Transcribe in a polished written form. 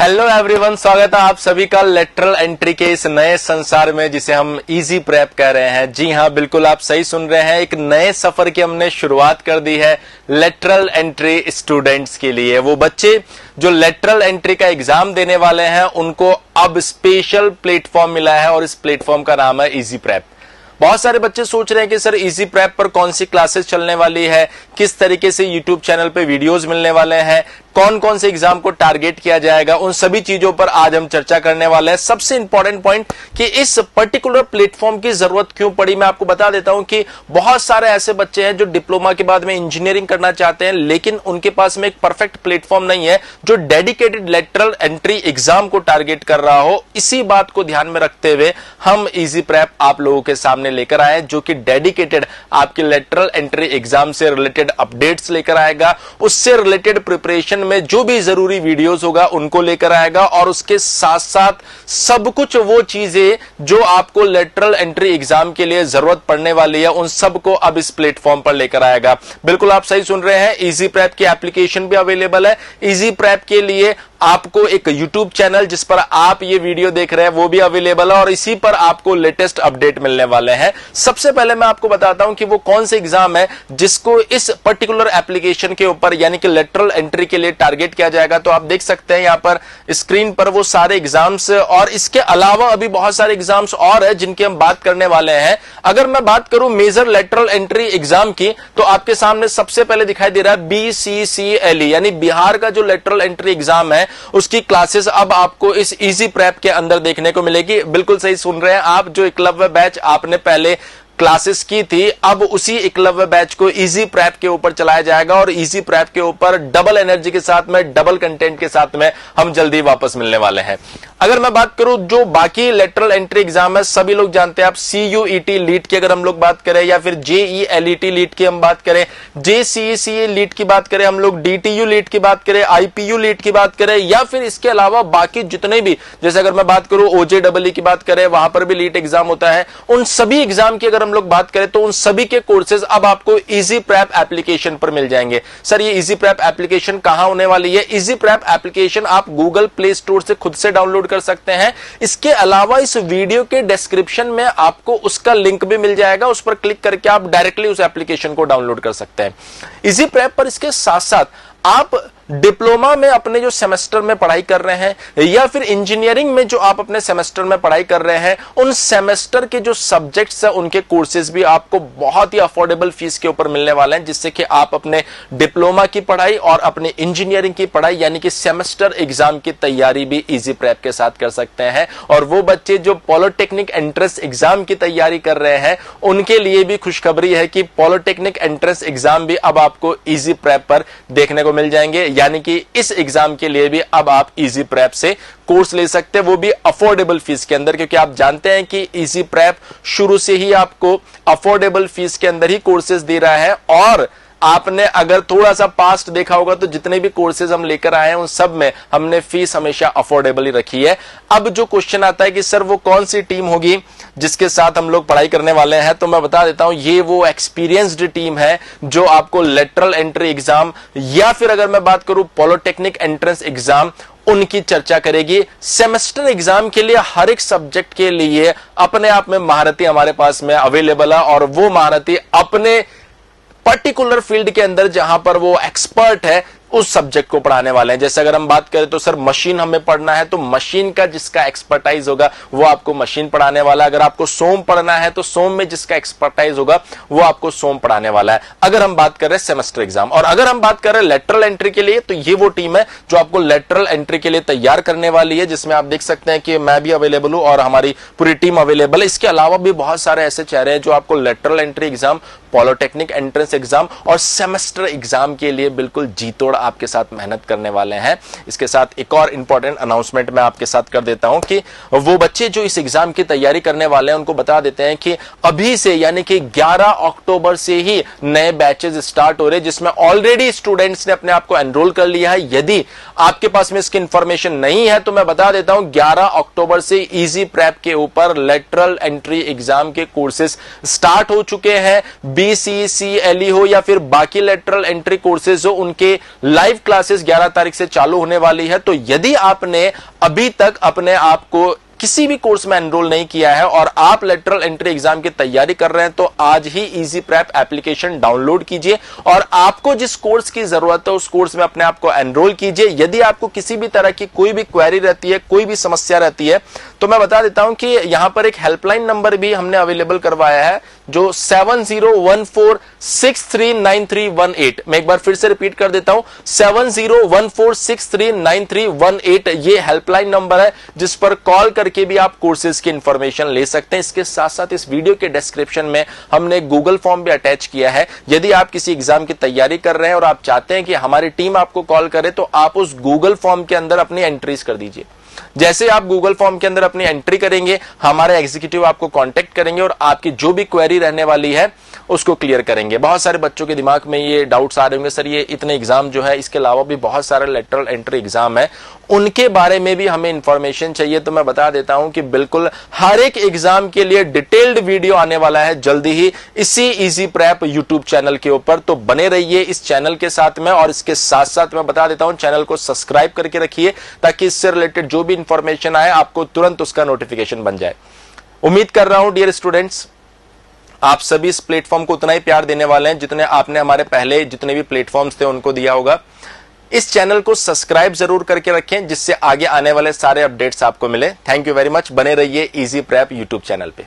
Hello everyone, स्वागत है आप सभी का लेटरल एंट्री के इस नए संसार में जिसे हम इजी प्रेप कह रहे हैं। जी हां, बिल्कुल आप सही सुन रहे हैं। एक नए सफर की हमने शुरुआत कर दी है लेटरल एंट्री स्टूडेंट्स के लिए। वो बच्चे जो लेटरल एंट्री का एग्जाम देने वाले हैं उनको अब स्पेशल प्लेटफॉर्म मिला है और इस प्लेटफॉर्म का नाम है इजी प्रेप। बहुत सारे बच्चे सोच रहे हैं कि सर इजी प्रेप पर कौन सी क्लासेस चलने वाली है, किस तरीके से यूट्यूब चैनल पे वीडियोस मिलने वाले हैं, कौन कौन से एग्जाम को टारगेट किया जाएगा, उन सभी चीजों पर आज हम चर्चा करने वाले हैं। सबसे इंपॉर्टेंट पॉइंट कि इस पर्टिकुलर प्लेटफॉर्म की जरूरत क्यों पड़ी, मैं आपको बता देता हूं कि बहुत सारे ऐसे बच्चे हैं जो डिप्लोमा के बाद में इंजीनियरिंग करना चाहते हैं, लेकिन उनके पास में एक परफेक्ट प्लेटफॉर्म नहीं है जो डेडिकेटेड लेटरल एंट्री एग्जाम को टारगेट कर रहा हो। इसी बात को ध्यान में रखते हुए हम इजी प्रेप आप लोगों के सामने लेकर आए, जो कि डेडिकेटेड आपके लेटरल एंट्री एग्जाम से रिलेटेड अपडेट्स लेकर आएगा, उससे रिलेटेड प्रिपरेशन में जो भी जरूरी वीडियोस होगा उनको लेकर आएगा, और उसके साथ साथ सब कुछ वो चीजें जो आपको लेटरल एंट्री एग्जाम के लिए जरूरत पड़ने वाली है उन सबको अब इस प्लेटफॉर्म पर लेकर आएगा। बिल्कुल आप सही सुन रहे हैं, इजी प्रेप की एप्लीकेशन भी अवेलेबल है। इजी प्रेप के लिए आपको एक यूट्यूब चैनल जिस पर आप ये वीडियो देख रहे हैं वो भी अवेलेबल है और इसी पर आपको लेटेस्ट अपडेट मिलने वाले हैं। सबसे पहले मैं आपको बताता हूं कि वो कौन से एग्जाम है जिसको इस पर्टिकुलर एप्लीकेशन के ऊपर यानी कि लेटरल एंट्री के लिए टारगेट किया जाएगा। तो आप देख सकते हैं यहां पर स्क्रीन पर वो सारे एग्जाम्स, और इसके अलावा अभी बहुत सारे एग्जाम्स और है जिनकी हम बात करने वाले हैं। अगर मैं बात करूं मेजर लेटरल एंट्री एग्जाम की, तो आपके सामने सबसे पहले दिखाई दे रहा है BCCLE यानी बिहार का जो लेटरल एंट्री एग्जाम है उसकी क्लासेस अब आपको इस इजी प्रेप के अंदर देखने को मिलेगी। बिल्कुल सही सुन रहे हैं आप, जो एकलव्य बैच आपने पहले क्लासेस की थी अब उसी एकलव्य बैच को इजी प्रेप के ऊपर चलाया जाएगा, और इजी प्रेप के ऊपर डबल एनर्जी के साथ में, डबल कंटेंट के साथ में हम जल्दी वापस मिलने वाले हैं। अगर मैं बात करूं जो बाकी लेटरल एंट्री एग्जाम है, सभी लोग जानते हैं आप CUET लीट की अगर हम लोग बात करें, या फिर JELET लीट की हम बात करें, JCECA लीट की बात करें, हम लोग DTU लीट की बात करें, IPU लीट की बात करें, या फिर इसके अलावा बाकी जितने भी, जैसे अगर मैं बात करूं OJEE की बात करें, वहां पर भी लीट एग्जाम होता है, उन सभी एग्जाम की अगर हम लोग बात करें तो उन सभी के कोर्सेज अब आपको इजी प्रेप एप्लीकेशन पर मिल जाएंगे। सर ये इजी प्रेप एप्लीकेशन कहां होने वाली है? इजी प्रेप एप्लीकेशन आप गूगल प्ले स्टोर से खुद से डाउनलोड कर सकते हैं। इसके अलावा इस वीडियो के डिस्क्रिप्शन में आपको उसका लिंक भी मिल जाएगा, उस पर क्लिक करके आप डायरेक्टली उस एप्लीकेशन को डाउनलोड कर सकते हैं। इजी प्रेप पर इसके साथ साथ आप डिप्लोमा में अपने जो सेमेस्टर में पढ़ाई कर रहे हैं, या फिर इंजीनियरिंग में जो आप अपने सेमेस्टर में पढ़ाई कर रहे हैं, उन सेमेस्टर के जो सब्जेक्ट्स हैं उनके कोर्सेज भी आपको बहुत ही अफोर्डेबल फीस के ऊपर मिलने वाले हैं, जिससे कि आप अपने डिप्लोमा की पढ़ाई और अपने इंजीनियरिंग की पढ़ाई यानी कि सेमेस्टर एग्जाम की तैयारी भी इजी प्रेप के साथ कर सकते हैं। और वो बच्चे जो पॉलिटेक्निक एंट्रेंस एग्जाम की तैयारी कर रहे हैं उनके लिए भी खुशखबरी है कि पॉलिटेक्निक एंट्रेंस एग्जाम भी अब आपको इजी प्रेप पर देखने को मिल जाएंगे, यानी कि इस एग्जाम के लिए भी अब आप इजी प्रेप से कोर्स ले सकते हैं, वो भी अफोर्डेबल फीस के अंदर, क्योंकि आप जानते हैं कि इजी प्रेप शुरू से ही आपको अफोर्डेबल फीस के अंदर ही कोर्सेज दे रहा है। और आपने अगर थोड़ा सा पास्ट देखा होगा तो जितने भी कोर्सेज हम लेकर आए हैं उन सब में हमने फीस हमेशा अफोर्डेबल ही रखी है। अब जो क्वेश्चन आता है कि सर वो कौन सी टीम होगी जिसके साथ हम लोग पढ़ाई करने वाले हैं, तो मैं बता देता हूं ये वो एक्सपीरियंस्ड टीम है जो आपको लेटरल एंट्री एग्जाम या फिर अगर मैं बात करूं पॉलिटेक्निक एंट्रेंस एग्जाम उनकी चर्चा करेगी। सेमेस्टर एग्जाम के लिए हर एक सब्जेक्ट के लिए अपने आप में महारथी हमारे पास में अवेलेबल है, और वो महारथी अपने पर्टिकुलर फील्ड के अंदर जहां पर वो एक्सपर्ट है उस सब्जेक्ट को पढ़ाने वाले हैं। जैसे अगर हम बात करें तो सर मशीन हमें पढ़ना है तो मशीन का जिसका एक्सपर्टाइज होगा वो आपको मशीन पढ़ाने वाला है। अगर आपको सोम पढ़ना है तो सोम में जिसका एक्सपर्टाइज होगा वो आपको सोम पढ़ाने वाला है, अगर हम बात कर रहे हैं सेमेस्टर एग्जाम। और अगर हम बात कर रहे हैं लेटरल एंट्री के लिए, तो ये वो टीम है जो आपको लेटरल एंट्री के लिए तैयार करने वाली है, जिसमें आप देख सकते हैं कि मैं भी अवेलेबल हूं और हमारी पूरी टीम अवेलेबल है। इसके अलावा भी बहुत सारे ऐसे चेहरे हैं जो आपको lateral entry exam, polytechnic entrance exam और सेमेस्टर एग्जाम के लिए बिल्कुल जी तोड़ आपके साथ मेहनत करने वाले हैं। इसके साथ एक और इंपॉर्टेंट अनाउंसमेंट मैं आपके साथ कर देता हूं कि वो बच्चे जो इस एग्जाम की तैयारी करने वाले हैं उनको बता देते हैं कि अभी से यानी कि 11 अक्टूबर से ही नए बैचेस स्टार्ट हो रहे हैं, जिसमें ऑलरेडी स्टूडेंट्स ने अपने आप को एनरोल कर लिया है। यदि आपके पास में इसकी इंफॉर्मेशन नहीं है तो मैं बता देता हूं 11 अक्टूबर से इजी प्रेप के ऊपर लेटरल एंट्री एग्जाम के कोर्सेज स्टार्ट हो चुके हैं। BCCLE हो या फिर बाकी लेटरल एंट्री कोर्सेज हो, उनके लाइव क्लासेस 11 तारीख से चालू होने वाली है। तो यदि आपने अभी तक अपने आप को किसी भी कोर्स में एनरोल नहीं किया है और आप लेटरल एंट्री एग्जाम की तैयारी कर रहे हैं, तो आज ही इजी प्रेप एप्लीकेशन डाउनलोड कीजिए और आपको जिस कोर्स की जरूरत है उस कोर्स में अपने आप को एनरोल कीजिए। यदि आपको किसी भी तरह की कोई भी क्वेरी रहती है, कोई भी समस्या रहती है, तो मैं बता देता हूं कि यहां पर एक हेल्पलाइन नंबर भी हमने अवेलेबल करवाया है जो 7014639318। मैं एक बार फिर से रिपीट कर देता हूं, 7014639318 ये हेल्पलाइन नंबर है जिस पर कॉल करके भी आप कोर्सेज की इंफॉर्मेशन ले सकते हैं। इसके साथ साथ इस वीडियो के डिस्क्रिप्शन में हमने गूगल फॉर्म भी अटैच किया है। यदि आप किसी एग्जाम की तैयारी कर रहे हैं और आप चाहते हैं कि हमारी टीम आपको कॉल करे, तो आप उस गूगल फॉर्म के अंदर अपनी एंट्रीज कर दीजिए। जैसे आप गूगल फॉर्म के अंदर अपनी एंट्री करेंगे, हमारे एग्जीक्यूटिव आपको कांटेक्ट करेंगे और आपकी जो भी क्वेरी रहने वाली है उसको क्लियर करेंगे। बहुत सारे बच्चों के दिमाग में ये डाउट्स आ रहे होंगे, सर ये इतने एग्जाम जो है, इसके अलावा भी बहुत सारे लेटरल एंट्री एग्जाम है, उनके बारे में भी हमें इंफॉर्मेशन चाहिए। तो मैं बता देता हूं कि बिल्कुल हर एक एग्जाम के लिए डिटेल्ड वीडियो आने वाला है जल्दी ही इसी इजी प्रेप यूट्यूब चैनल के ऊपर। तो बने रहिए इस चैनल के साथ में, और इसके साथ साथ मैं बता देता हूं चैनल को सब्सक्राइब करके रखिए ताकि इससे रिलेटेड जो भी इंफॉर्मेशन आए आपको तुरंत उसका नोटिफिकेशन बन जाए। उम्मीद कर रहा हूं डियर स्टूडेंट्स, आप सभी इस प्लेटफॉर्म को उतना ही प्यार देने वाले हैं जितने आपने हमारे पहले जितने भी प्लेटफॉर्म्स थे उनको दिया होगा। इस चैनल को सब्सक्राइब जरूर करके रखें जिससे आगे आने वाले सारे अपडेट्स आपको मिले। Thank you very much. बने रहिए इजी प्रेप यूट्यूब चैनल पे।